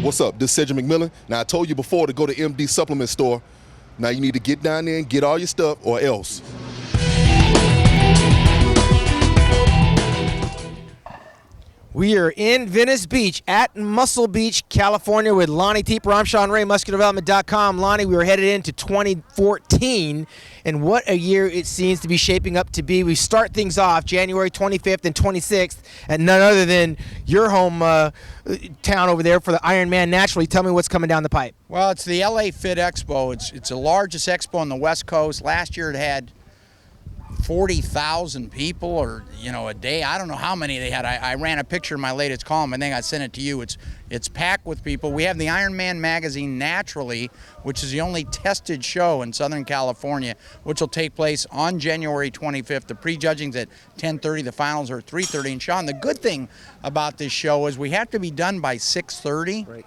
What's up? This is Cedric McMillan. Now, I told you before to go to MD Supplement Store. Now, you need to get down there and get all your stuff or else. We are in Venice Beach at Muscle Beach, California with Lonnie, Teper. I'm Shawn Ray, MuscularDevelopment.com. Lonnie, we were headed into 2014, and what a year it seems to be shaping up to be. We start things off January 25th and 26th at none other than your home town over there for the Ironman Naturally. Tell me what's coming down the pipe. Well, it's the LA Fit Expo. It's the largest expo on the West Coast. Last year it had 40,000 people, or a day. I don't know how many they had. I ran a picture in my latest column. I think I sent it to you. It's packed with people. We have the Ironman magazine Naturally, which is the only tested show in Southern California, which will take place on January 25th. The prejudging's at 10:30. The finals are at 3:30. And Shawn, the good thing about this show is we have to be done by 6:30. Right.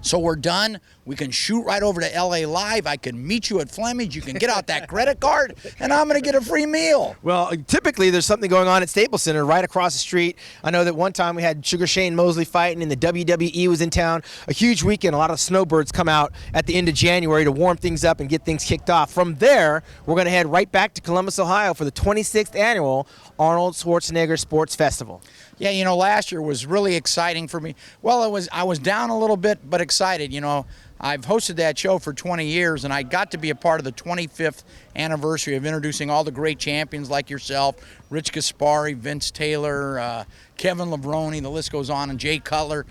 So we're done. We can shoot right over to LA Live. I can meet you at Fleming's. You can get out that credit card, and I'm going to get a free meal. Well, typically there's something going on at Staples Center right across the street. I know that one time we had Sugar Shane Mosley fighting, and the WWE was in town. A huge weekend. A lot of snowbirds come out at the end of January to warm things up and get things kicked off. From there, we're going to head right back to Columbus, Ohio for the 26th annual Arnold Schwarzenegger Sports Festival. Yeah, last year was really exciting for me. Well, I was down a little bit, but excited. I've hosted that show for 20 years, and I got to be a part of the 25th anniversary of introducing all the great champions like yourself, Rich Gaspari, Vince Taylor, Kevin Levrone, the list goes on, and Jay Cutler.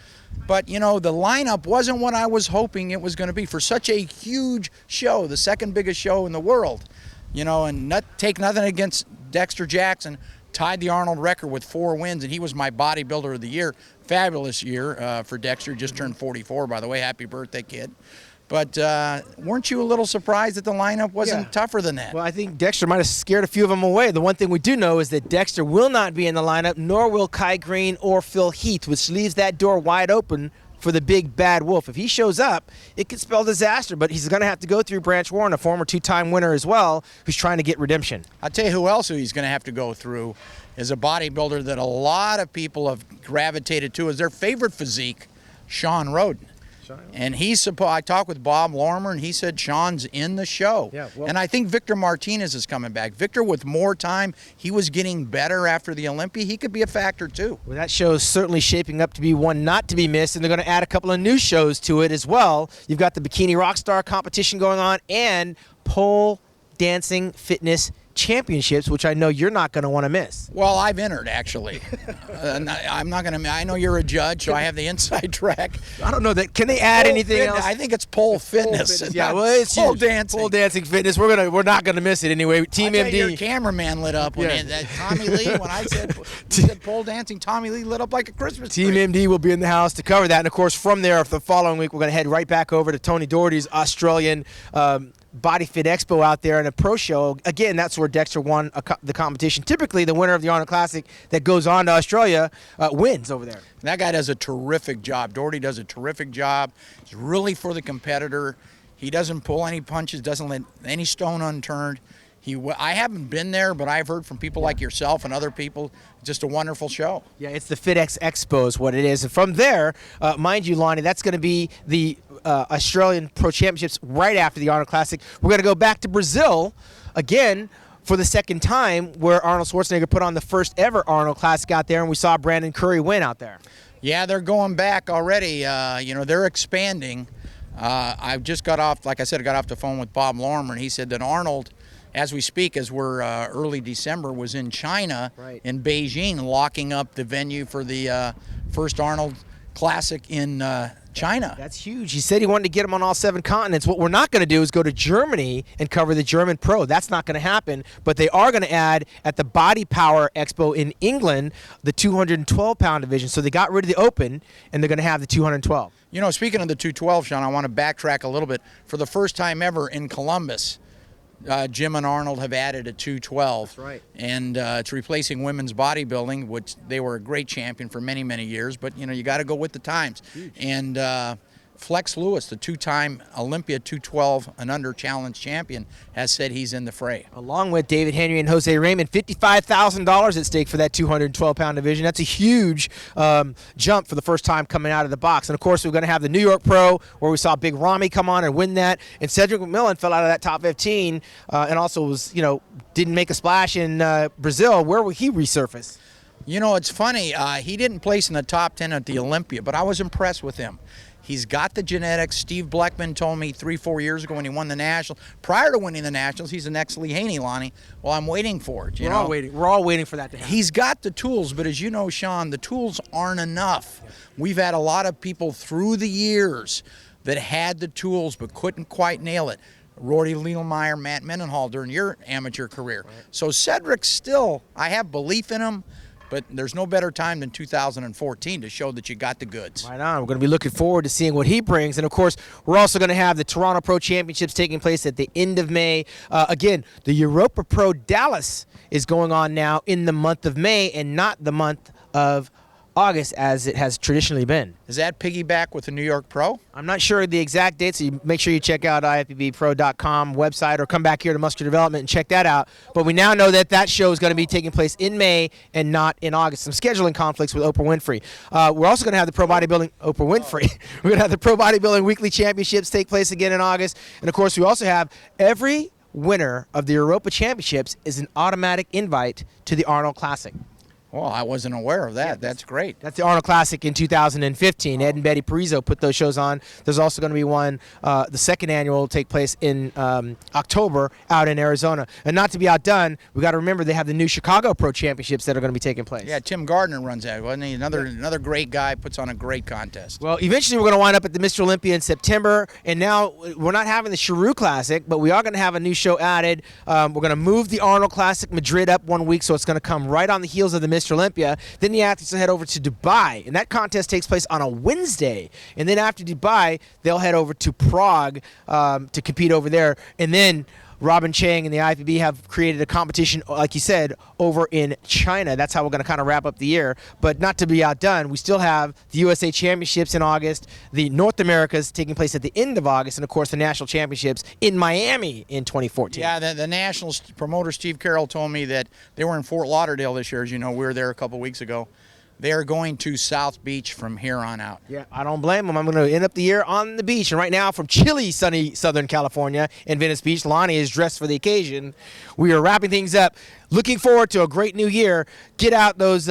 But, the lineup wasn't what I was hoping it was going to be for such a huge show, the second biggest show in the world. And take nothing against Dexter Jackson, tied the Arnold record with 4 wins, and he was my bodybuilder of the year. Fabulous year for Dexter. Just turned 44, by the way. Happy birthday, kid. But weren't you a little surprised that the lineup wasn't tougher than that? Well, I think Dexter might have scared a few of them away. The one thing we do know is that Dexter will not be in the lineup, nor will Kai Green or Phil Heath, which leaves that door wide open for the big bad wolf. If he shows up, it could spell disaster, but he's going to have to go through Branch Warren, a former 2-time winner as well, who's trying to get redemption. I'll tell you who else he's going to have to go through is a bodybuilder that a lot of people have gravitated to as their favorite physique, Shawn Rhoden. And I talked with Bob Lormer, and he said Shawn's in the show. Yeah, well, and I think Victor Martinez is coming back. Victor, with more time, he was getting better after the Olympia. He could be a factor, too. Well, that show is certainly shaping up to be one not to be missed, and they're going to add a couple of new shows to it as well. You've got the Bikini Rockstar competition going on and pole dancing fitness championships, which I know you're not going to want to miss. Well, I've entered, actually. I'm not going to. I know you're a judge, so I have the inside track. I don't know that. Can they add anything else? I think it's pole fitness. Yeah, well, it's pole huge. dancing. Pole dancing fitness. We're not going to miss it anyway. Team MD. Your cameraman lit up when Tommy Lee. When I said pole dancing, Tommy Lee lit up like a Christmas tree. Team MD will be in the house to cover that, and of course, from there, the following week, we're going to head right back over to Tony Doherty's Australian Body Fit Expo out there and a pro show. Again, that's where Dexter won the competition. Typically, the winner of the Arnold Classic that goes on to Australia wins over there. That guy does a terrific job. Doherty does a terrific job. He's really for the competitor. He doesn't pull any punches, doesn't let any stone unturned. I haven't been there, but I've heard from people like yourself and other people, just a wonderful show. Yeah, it's the FitX Expo is what it is. And from there, mind you, Lonnie, that's going to be the Australian Pro Championships right after the Arnold Classic. We're going to go back to Brazil again for the second time, where Arnold Schwarzenegger put on the first ever Arnold Classic out there, and we saw Brandon Curry win out there. Yeah, they're going back already. They're expanding. I just got off the phone with Bob Lormer, and he said that Arnold, as we speak, as we're early December, was in China, in Beijing, locking up the venue for the first Arnold Classic in China. That's huge. He said he wanted to get him on all 7 continents. What we're not going to do is go to Germany and cover the German Pro. That's not going to happen. But they are going to add at the Body Power Expo in England the 212-pound division. So they got rid of the Open, and they're going to have the 212. Speaking of the 212, Shawn, I want to backtrack a little bit. For the first time ever in Columbus, Jim and Arnold have added a 212. That's right. And it's replacing women's bodybuilding, which they were a great champion for many, many years. But, you got to go with the times. Huge. And Flex Lewis, the two-time Olympia 212 and under challenge champion, has said he's in the fray. Along with David Henry and Jose Raymond, $55,000 at stake for that 212-pound division. That's a huge jump for the first time coming out of the box. And, of course, we're going to have the New York Pro, where we saw Big Ramy come on and win that. And Cedric McMillan fell out of that top 15 and also was, didn't make a splash in Brazil. Where will he resurface? It's funny. He didn't place in the top 10 at the Olympia, but I was impressed with him. He's got the genetics. Steve Bleckman told me 3-4 years ago when he won the Nationals. Prior to winning the Nationals, he's the next Lee Haney, Lonnie. Well, I'm waiting for it. We're all waiting. We're all waiting for that to happen. He's got the tools, but as you know, Shawn, the tools aren't enough. We've had a lot of people through the years that had the tools but couldn't quite nail it. Rory Liedlmeyer, Matt Mendenhall during your amateur career. Right. So Cedric still, I have belief in him. But there's no better time than 2014 to show that you got the goods. Right on. We're going to be looking forward to seeing what he brings. And, of course, we're also going to have the Toronto Pro Championships taking place at the end of May. Again, the Europa Pro Dallas is going on now in the month of May and not the month of August as it has traditionally been. Is that piggyback with the New York Pro? I'm not sure the exact date, so you make sure you check out IFBBpro.com website or come back here to Muscular Development and check that out. But we now know that that show is going to be taking place in May and not in August. Some scheduling conflicts with Oprah Winfrey. We're also going to have the Pro Bodybuilding, Oprah Winfrey. We're going to have the Pro Bodybuilding Weekly Championships take place again in August. And, of course, we also have every winner of the Europa Championships is an automatic invite to the Arnold Classic. Well, I wasn't aware of that. Yeah, that's great. That's the Arnold Classic in 2015. Ed and Betty Parizo put those shows on. There's also going to be one, the second annual will take place in October out in Arizona. And not to be outdone, we got to remember they have the new Chicago Pro Championships that are going to be taking place. Yeah, Tim Gardner runs that, wasn't he? Another great guy, puts on a great contest. Well, eventually we're going to wind up at the Mr. Olympia in September. And now we're not having the Chiru Classic, but we are going to have a new show added. We're going to move the Arnold Classic Madrid up 1 week, so it's going to come right on the heels of the Mr. Olympia. Then the athletes will head over to Dubai, and that contest takes place on a Wednesday. And then after Dubai, they'll head over to Prague to compete over there. And then Robin Chang and the IFBB have created a competition, like you said, over in China. That's how we're going to kind of wrap up the year. But not to be outdone, we still have the USA Championships in August, the North Americas taking place at the end of August, and, of course, the National Championships in Miami in 2014. Yeah, the National promoter, Steve Carroll, told me that they were in Fort Lauderdale this year. As you know, we were there a couple weeks ago. They are going to South Beach from here on out. Yeah, I don't blame them. I'm going to end up the year on the beach. And right now, from chilly, sunny Southern California in Venice Beach, Lonnie is dressed for the occasion. We are wrapping things up. Looking forward to a great new year. Get out those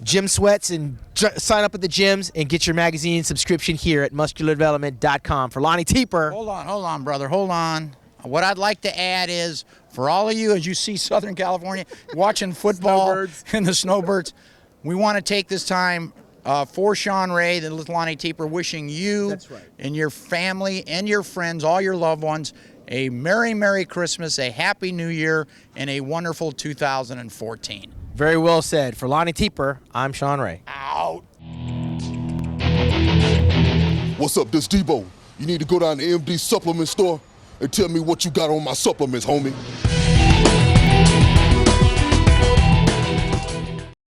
gym sweats and sign up at the gyms and get your magazine subscription here at musculardevelopment.com. For Lonnie Teper. Hold on, brother. Hold on. What I'd like to add is, for all of you, as you see Southern California, watching football and the snowbirds, we want to take this time for Shawn Ray, the little Lonnie Teper, wishing you and your family and your friends, all your loved ones, a Merry, Merry Christmas, a Happy New Year, and a wonderful 2014. Very well said. For Lonnie Teper, I'm Shawn Ray. Out. What's up, this Debo? You need to go down to MD supplement store and tell me what you got on my supplements, homie.